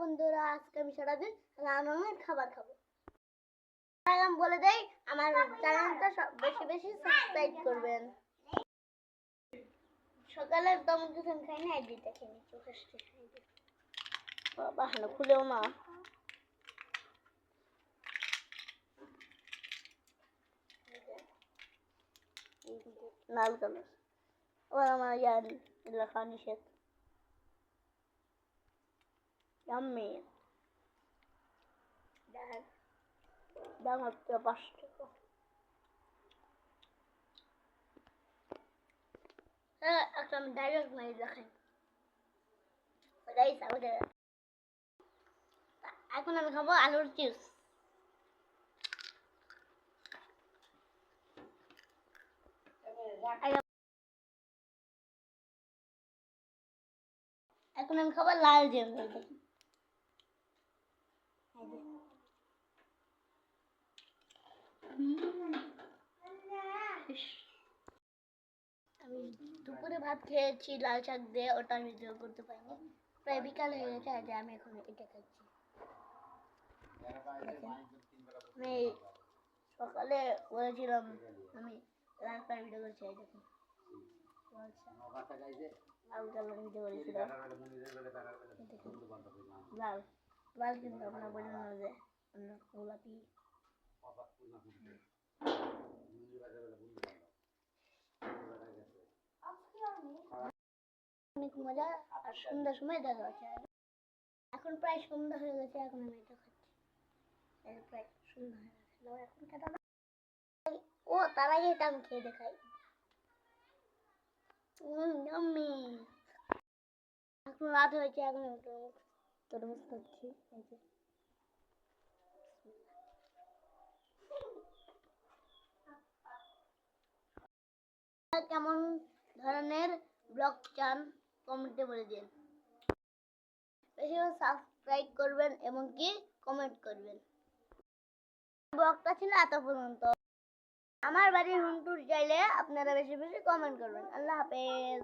বন্ধুরা, আজকে আমি সারাদিন রান্নার খাবার খাবো। আমি বলে দেই, আমার চ্যানেলটা বেশি বেশি সাবস্ক্রাইব করবেন। সকালে একদম কিছু খাই না, দুইটা খেয়ে নিচ্ছি। বাহানো খুলেও না। লাল কালার আবার আমার লেখা নিষেধ। Yummy. দাম হচ্ছে 5 টাকা। একটা আমি ডাইরেক্ট মারি দেখাই। এখন আমি খাবো আলুর চিপস। এখন আমি খাবো লাল চিপস। আমি দুপুরে ভাত খেয়েছি লাল শাক দিয়ে, ওটা আমি ভিডিও করতে পারিনি। প্রায় বিকাল হয়ে গেছে, আজ আমি এখন এটা খাচ্ছি। আমি সকালে বলেছিলাম আমি লাল শাক ভিডিও করছি, দেখুন লাল লাল কিন্তু আপনার বললেন না যে গোলাপি। অনেক মজা। আর সন্ধ্যার সময় দেখা যাচ্ছে। এখন প্রায় সন্ধ্যা হয়ে গেছে, এখন আমি এটা খাচ্ছি। প্রায় সন্ধ্যা হয়ে গেছে, এখন খেতে না। ও তার আগে এটা আমি খেয়ে দেখাই। এখন রাত হয়েছে, এখন তরমুজ খাচ্ছি। কেমন ধরনের ব্লগ চান কমেন্টে বলে দিন। বেশি সাবস্ক্রাইব করবেন এবং কি কমেন্ট করবেন। ব্লগটা ছিল এত পর্যন্ত। আমার বাড়ির হুন্টুর চাইলে আপনারা বেশি বেশি কমেন্ট করবেন। আল্লাহ হাফেজ।